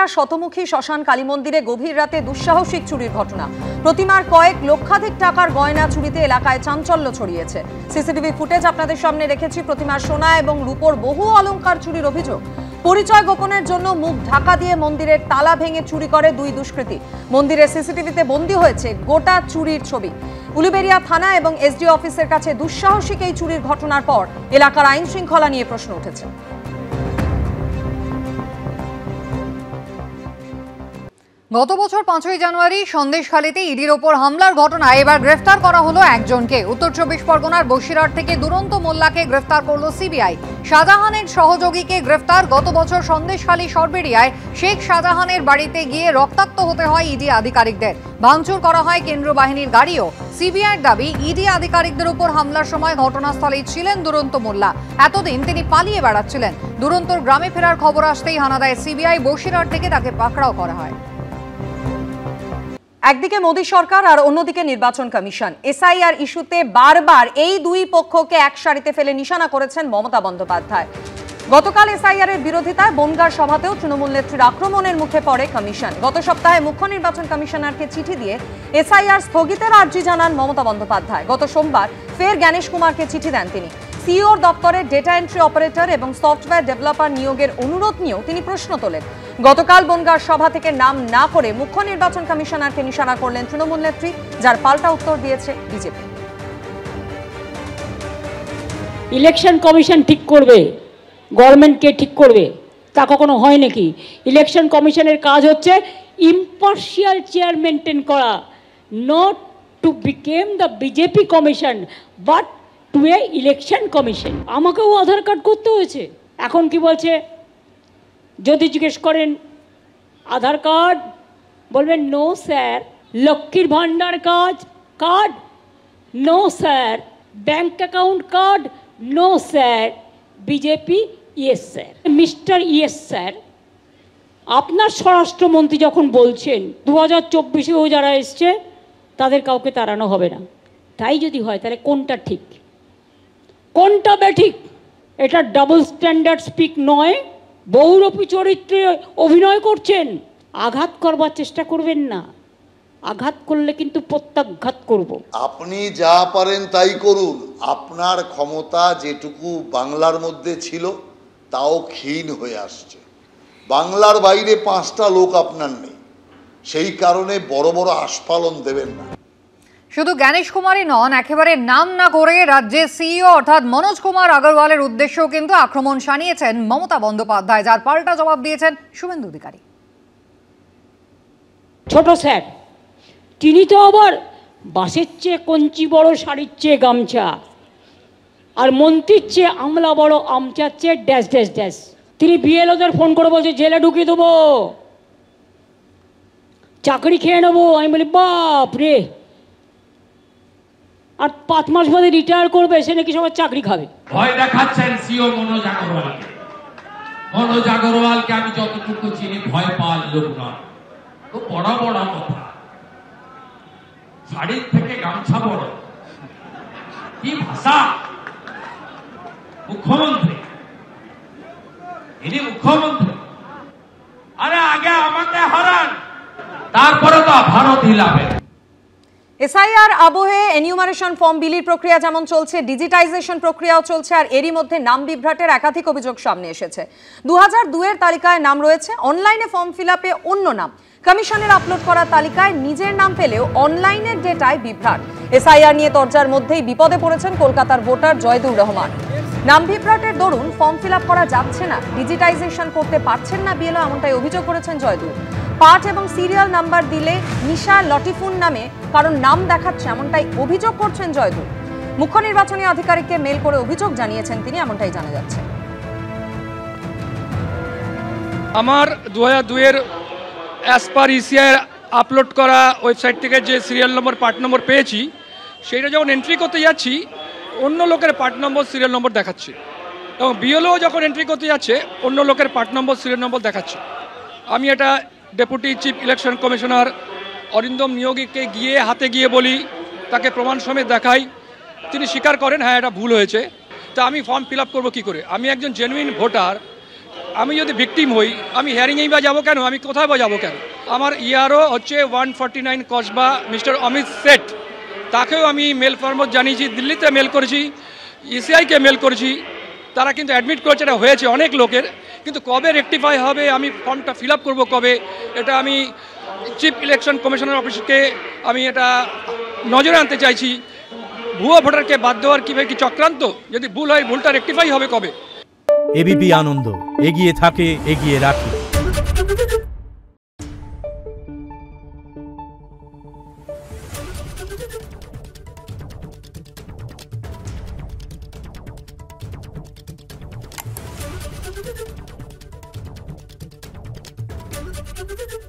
উলুবেড়িয়া শতমুখী শ্মশান কালী মন্দিরে গভীর রাতে দুঃসাহসিক চুরির ঘটনা। প্রতিমার কয়েক লক্ষাধিক টাকার গয়না চুরিতে এলাকায় চাঞ্চল্য ছড়িয়েছে। সিসিটিভি ফুটেজ আপনাদের সামনে রেখেছি। প্রতিমার সোনা এবং রূপোর বহু অলংকার চুরির অভিযোগ। পরিচয় গোপনের জন্য মুখ ঢাকা দিয়ে মন্দিরের তালা ভেঙে চুরি করে দুই দুষ্কৃতী। মন্দিরের সিসিটিভিতে বন্দী হয়েছে গোটা চুরির ছবি। উলুবেড়িয়া থানা এবং এসডি অফিসের কাছে দুঃসাহসিক এই চুরির ঘটনার পর এলাকার আইন শৃঙ্খলা নিয়ে প্রশ্ন উঠেছে। গত বছর 5ই জানুয়ারি সন্দেশখালীতে ইডির ওপর হামলার ঘটনায় এবার গ্রেফতার করা হলো একজনকে। উত্তর 24 পরগনার বসিরহাট থেকে দুরন্ত মোল্লাকে গ্রেফতার করলো সিবিআই। শাহজাহানের সহযোগীকে গ্রেফতার। গত বছর সন্দেশখালী সরবেরিয়ায় শেখ শাহজাহানের বাড়িতে গিয়ে রক্তাক্ত হতে হয় ইডি আধিকারিকদের। ভাঙচুর করা হয় কেন্দ্রীয় বাহিনীর গাড়িও। সিবিআইয়ের দাবি, ইডি আধিকারিকদের উপর হামলার সময় ঘটনাস্থলেই ছিলেন দুরন্ত মোল্লা। এতদিন তিনি পালিয়ে বেড়াচ্ছিলেন। দুরন্তর গ্রামে ফেরার খবর আসতেই হানা দেয় সিবিআই। বসিরহাট থেকে তাকে পাকড়াও করা হয়। একদিকে মোদী সরকার আর অন্যদিকে নির্বাচন কমিশন। এসআইআর ইস্যুতে বারবার এই দুই পক্ষকে এক সারিতে ফেলে নিশানা করেছেন মমতা বন্দ্যোপাধ্যায়। গতকাল এসআইআর এর বিরোধিতায় বনগাঁর সভাতেও তৃণমূল নেত্রীর আক্রমণের মুখে পড়ে কমিশন। গত সপ্তাহে মুখ্য নির্বাচন কমিশনারকে চিঠি দিয়ে এসআইআর স্থগিতের আর্জি জানান মমতা বন্দ্যোপাধ্যায়। গত সোমবার ফের জ্ঞানেশ কুমারকে চিঠি দেন তিনি। সিইওর দপ্তরে ডেটা এন্ট্রি অপারেটর এবং সফটওয়্যার ডেভেলপার নিয়োগের অনুরোধ নিয়েও তিনি প্রশ্ন তোলেন। গতকাল বনগাঁর সভা থেকে নাম না করে মুখ্য নির্বাচন কমিশনারকে নিশানা করলেন তৃণমূল নেত্রী, যার পাল্টা উত্তর দিয়েছে বিজেপি। ইলেকশন কমিশন ঠিক করবে, গভর্নমেন্টকে ঠিক করবে, তা কখনো হয় নাকি? ইলেকশন কমিশনের কাজ হচ্ছে ইম্পার্শিয়াল চেয়ার মেনটেন করা, not to become the BJP commission but to a election commission. আমাকেও আধার কার্ড করতে হয়েছে। এখন কি বলছে? যদি জিজ্ঞেস করেন আধার কার্ড, বলবেন no sir. Lakshmir Bhandar card no sir. Bank account card no sir. BJP yes sir. Mister yes sir, আপনার স্বরাষ্ট্রমন্ত্রী যখন বলছেন 2024-এও যারা এসছে তাদের কাউকে তাড়ানো হবে না, তাই যদি হয় তাহলে কোনটা ঠিক, কোনটা বেঠিক? এটা ডাবল স্ট্যান্ডার্ড স্পিক নয়। বহুরূপী চরিত্রে অভিনয় করছেন, আঘাত করবার চেষ্টা করবেন না। আঘাত করলে কিন্তু প্রত্যাঘাত করব। আপনি যা পারেন তাই করুন। আপনার ক্ষমতা যেটুকু বাংলার মধ্যে ছিল তাও ক্ষীণ হয়ে আসছে। বাংলার বাইরে 5টা লোক আপনার নেই, সেই কারণে বড় বড় আস্ফালন দেবেন না। শুধু জ্ঞানেশ কুমারই নন, একেবারে নাম না করে রাজ্যের সিইও অর্থাৎ মনোজ কুমার আগরওয়ালের উদ্দেশ্যেও কিন্তু আক্রমণ শানিয়েছেন মমতা বন্দ্যোপাধ্যায়, যার পাল্টা জবাব দিয়েছেন শুভেন্দু অধিকারী। ছোট স্যার, তিনি তো আবার বাসের চেয়ে কঞ্চি বড়, শাড়ির চেয়ে গামছা, আর মন্ত্রীর চেয়ে আমলা বড়, আমচার চেয়ে ড্যাশ ড্যাশ ড্যাশ। তিনি বিএলওদের ফোন করে বলছে জেলে ঢুকিয়ে দেবো, চাকরি খেয়ে নেবো। আমি বলি বাপ রে, আর 5 মাস বাদে রিটায়ার করবে, সে নাকি সবার চাকরি খাবে। ভয় দেখাচ্ছেন সিও মনোজ আগরওয়ালকে। মনোজ আগরওয়ালকে আমি যতটুকু চিনি ভয় পাওয়ার লোক নয়। তো বড় বড় কথা, শাড়ির থেকে গামছা বড়, কি ভাষা! মুখ্যমন্ত্রী, ইনি মুখ্যমন্ত্রী। আরে আগে আমাকে হারান, তারপরে তো ভারত হিলাবে। এসআইআর আবহে এনিউমারেশন ফর্ম বিলির প্রক্রিয়া যেমন চলছে, ডিজিটাইজেশন প্রক্রিয়াও চলছে। আর এরই মধ্যে নাম বিভ্রাটের একাধিক অভিযোগ সামনে এসেছে। 2002-এর তালিকায় নাম রয়েছে, অনলাইনে ফর্ম ফিল আপে অন্য নাম। কমিশনের আপলোড করা তালিকায় নিজের নাম পেলেও অনলাইনের ডেটায় বিভ্রাট। এসআইআর নিয়ে তরজার মধ্যেই বিপদে পড়েছেন কলকাতার ভোটার জয়দুর রহমান। নাম বিভ্রাটের দরুন ফর্ম ফিল আপ করা যাচ্ছে না, ডিজিটাইজেশন করতে পারছেন না বিএলও, এমনটাই অভিযোগ করেছেন জয়দুর। পাঠ এবং সিরিয়াল নাম্বার দিলে নিশা লটিফুন নামে কারণ নাম দেখাচ্ছে, এমনটাই অভিযোগ করছেন জয়দুর। মুখ্য নির্বাচনী আধিকারিককে মেল করে অভিযোগ জানিয়েছেন তিনি, এমনটাই জানা যাচ্ছে। আমার 2002-এর অ্যাজ পার ইসিআইয়ের আপলোড করা ওয়েবসাইট থেকে যে সিরিয়াল নম্বর পার্ট নম্বর পেয়েছি, সেইটা যখন এন্ট্রি করতে যাচ্ছি অন্য লোকের পার্ট নম্বর সিরিয়াল নম্বর দেখাচ্ছে, এবং বিএলও যখন এন্ট্রি করতে যাচ্ছে অন্য লোকের পার্ট নম্বর সিরিয়াল নম্বর দেখাচ্ছে। আমি এটা deputy chief election commissioner Arindam নিয়োগীকে গিয়ে হাতে গিয়ে বলি, তাকে প্রমাণ সমেত দেখাই, তিনি স্বীকার করেন হ্যাঁ এটা ভুল হয়েছে। তা আমি ফর্ম ফিল আপ করবো কী করে? আমি একজন জেনুইন ভোটার, আমি যদি ভিকটিম হই, আমি হিয়ারিংয়েই বা যাবো কেন, আমি কোথায় বা যাবো কেন? আমার ইয়ারও হচ্ছে 149 কসবা মিস্টার অমিত সেঠ, তাকেও আমি মেল ফরম্যাট জানিয়েছি, দিল্লিতে মেল করেছি, ইসিআইকে মেল করেছি, তারা কিন্তু অ্যাডমিট করেছে এটা হয়েছে অনেক লোকের, কিন্তু কবে রেকটিফাই হবে, আমি ফর্মটা ফিল আপ করবো কবে, এটা আমি চিফ ইলেকশন কমিশনার অফিসকে আমি এটা নজরে আনতে চাইছি। ভুয়ো ভোটারকে বাদ দেওয়ার কি চক্রান্ত, যদি ভুল হয় ভুলটা রেকটিফাই হবে কবে? এবিপি আনন্দ, এগিয়ে থাকে, এগিয়ে রাখে। Thank you.